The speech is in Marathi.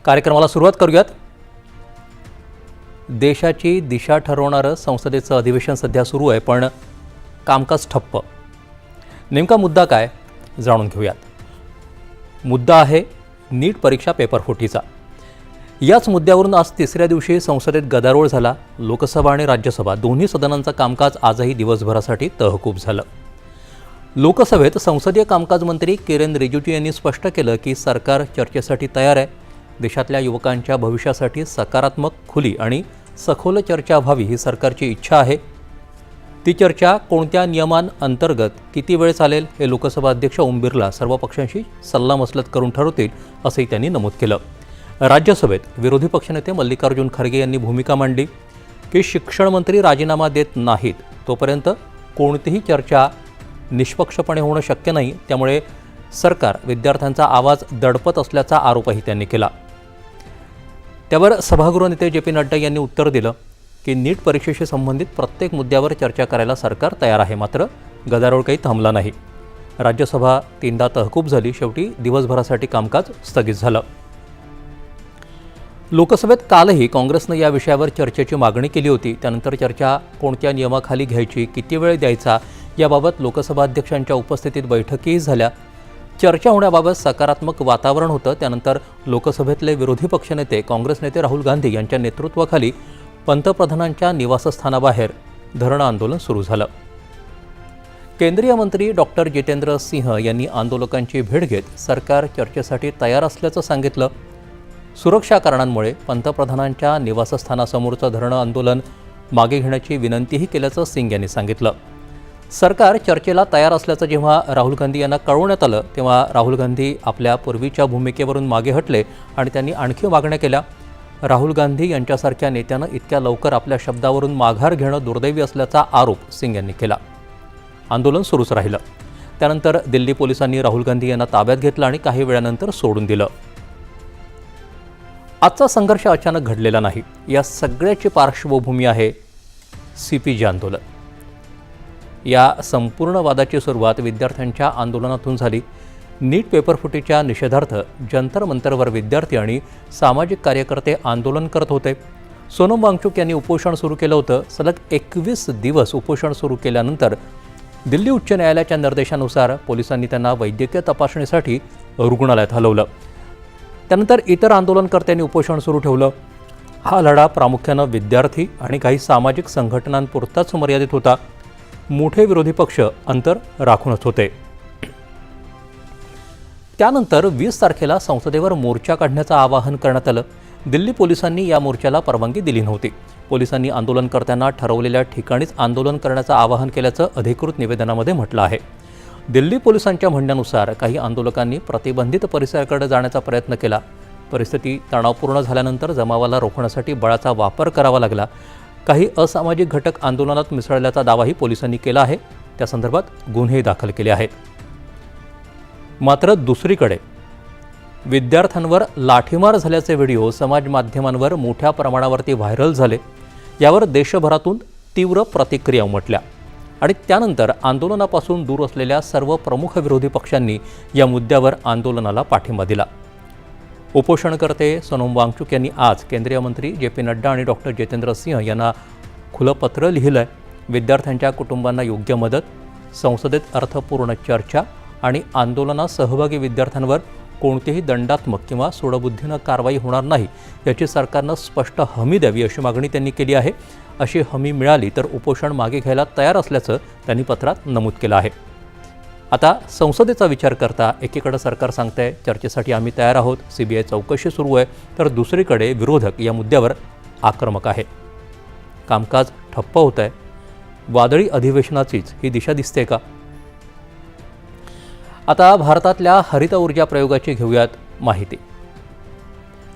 कार्यक्रमाला सुरुवात करूयात। देशाची दिशा ठरवणारं संसदेचं अधिवेशन सध्या सुरू आहे, पण कामकाज ठप्प। नेमका मुद्दा काय जाणून घेऊयात। मुद्दा आहे नीट परीक्षा पेपर फुटीचा। याच मुद्द्यावरून आज तिसऱ्या दिवशी संसदेत गदारोळ झाला। लोकसभा आणि राज्यसभा दोन्ही सदनांचं कामकाज आजही दिवसभरासाठी तहकूब झालं। लोकसभेत संसदीय कामकाज मंत्री किरेन रिजिजू यांनी स्पष्ट केलं की सरकार चर्चेसाठी तयार आहे। देशातल्या युवकांच्या भविष्यासाठी सकारात्मक, खुली आणि सखोल चर्चा व्हावी ही सरकारची इच्छा आहे। ती चर्चा कोणत्या नियमांअंतर्गत किती वेळ चालेल हे लोकसभा अध्यक्ष ओम बिर्ला सर्व पक्षांशी सल्लामसलत करून ठरवतील, असंही त्यांनी नमूद केलं। राज्यसभेत विरोधी पक्षनेते मल्लिकार्जुन खरगे यांनी भूमिका मांडली की शिक्षण मंत्री राजीनामा देत नाहीत तोपर्यंत कोणतीही चर्चा निष्पक्षपणे होणं शक्य नाही, त्यामुळे सरकार विद्यार्थ्यांचा आवाज दडपत असल्याचा आरोपही त्यांनी केला। त्यावर सभागृह नेते जे पी नड्डा यांनी उत्तर दिलं की नीट परीक्षेशी संबंधित प्रत्येक मुद्द्यावर चर्चा करायला सरकार तयार आहे, मात्र गदारोळ काही थांबला नाही। राज्यसभा तीनदा तहकूब झाली, शेवटी दिवसभरासाठी कामकाज स्थगित झालं। लोकसभेत कालही काँग्रेसनं या विषयावर चर्चेची मागणी केली होती। त्यानंतर चर्चा कोणत्या नियमाखाली घ्यायची, किती वेळ द्यायचा याबाबत लोकसभा अध्यक्षांच्या उपस्थितीत बैठकीही झाल्या। चर्चा होण्याबाबत सकारात्मक वातावरण होतं। त्यानंतर लोकसभेतले विरोधी पक्षनेते काँग्रेस नेते राहुल गांधी यांच्या नेतृत्वाखाली पंतप्रधानांच्या निवासस्थानाबाहेर धरणं आंदोलन सुरू झालं। केंद्रीय मंत्री डॉक्टर जितेंद्र सिंह यांनी आंदोलकांची भेट घेत सरकार चर्चेसाठी तयार असल्याचं सांगितलं। सुरक्षा कारणांमुळे पंतप्रधानांच्या निवासस्थानासमोरचं धरणं आंदोलन मागे घेण्याची विनंतीही केल्याचं सिंग यांनी सांगितलं। सरकार चर्चेला तयार असल्याचं जेव्हा राहुल गांधी यांना कळवण्यात आलं, तेव्हा राहुल गांधी आपल्या पूर्वीच्या भूमिकेवरून मागे हटले आणि त्यांनी आणखी मागण्या केल्या। राहुल गांधी यांच्यासारख्या नेत्यानं इतक्या लवकर आपल्या शब्दावरून माघार घेणं दुर्दैवी असल्याचा आरोप सिंग यांनी केला। आंदोलन सुरूच राहिलं। त्यानंतर दिल्ली पोलिसांनी राहुल गांधी यांना ताब्यात घेतलं आणि काही वेळानंतर सोडून दिलं। आजचा संघर्ष अचानक घडलेला नाही, या सगळ्याची पार्श्वभूमी आहे CPJ आंदोलन। या संपूर्ण वादाची सुरुवात विद्यार्थ्यांच्या आंदोलनातून झाली। नीट पेपरफुटीच्या निषेधार्थ जंतर मंतरवर विद्यार्थी आणि सामाजिक कार्यकर्ते आंदोलन करत होते। सोनम वांगचुक यांनी उपोषण सुरू केलं होतं। सलग 21 दिवस उपोषण सुरू केल्यानंतर दिल्ली उच्च न्यायालयाच्या निर्देशानुसार पोलिसांनी त्यांना वैद्यकीय तपासणीसाठी रुग्णालयात हलवलं। त्यानंतर इतर आंदोलनकर्त्यांनी उपोषण सुरू ठेवलं। हा लढा प्रामुख्यानं विद्यार्थी आणि काही सामाजिक संघटनांपुरताच मर्यादित होता। मोठे विरोधी पक्ष अंतर राखूनच होते। त्यानंतर 20 तारखेला संसदेवर मोर्चा काढण्याचं आवाहन करण्यात आलं। दिल्ली पोलिसांनी या मोर्चाला परवानगी दिली नव्हती। पोलिसांनी आंदोलनकर्त्यांना ठरवलेल्या ठिकाणीच आंदोलन करण्याचं आवाहन केल्याचं अधिकृत निवेदनामध्ये म्हटलं आहे। दिल्ली पोलिसांच्या म्हणण्यानुसार काही आंदोलकांनी प्रतिबंधित परिसराकडे जाण्याचा प्रयत्न केला। परिस्थिती तणावपूर्ण झाल्यानंतर जमावाला रोखण्यासाठी बळाचा वापर करावा लागला। काही असामाजिक घटक आंदोलनात मिसळल्याचा दावाही पोलिसांनी केला आहे। त्या संदर्भात गुन्हे दाखल केले आहेत। मात्र दुसरीकडे विद्यार्थ्यांवर लाठीमार झाल्याचे व्हिडिओ समाज माध्यमांवर मोठ्या प्रमाणावरती व्हायरल झाले। यावर देशभरातून तीव्र प्रतिक्रिया उमटल्या आणि त्यानंतर आंदोलनापासून दूर असलेल्या सर्व प्रमुख विरोधी पक्षांनी या मुद्द्यावर आंदोलनाला पाठिंबा दिला। उपोषणकर्ते सोनम वांगचुक यांनी आज केंद्रीय मंत्री JP नड्डा आणि डॉक्टर जितेंद्र सिंह यांना खुलं पत्र लिहिलं आहे। विद्यार्थ्यांच्या कुटुंबांना योग्य मदत, संसदेत अर्थपूर्ण चर्चा आणि आंदोलनात सहभागी विद्यार्थ्यांवर कोणतीही दंडात्मक किंवा सूडबुद्धीनं कारवाई होणार नाही याची सरकारनं स्पष्ट हमी द्यावी अशी मागणी त्यांनी केली आहे। अशी हमी मिळाली तर उपोषण मागे घ्यायला तयार असल्याचं त्यांनी पत्रात नमूद केलं आहे। आता संसदेचा विचार करता एकीकडे सरकार सांगतंय चर्चेसाठी आम्ही तयार आहोत, CBI चौकशी सुरू आहे, तर दुसरीकडे विरोधक या मुद्द्यावर आक्रमक आहे। कामकाज ठप्प होत आहे। वादळी अधिवेशनाचीच ही दिशा दिसते का? आता भारतातल्या हरित ऊर्जा प्रयोगाची घेऊयात माहिती।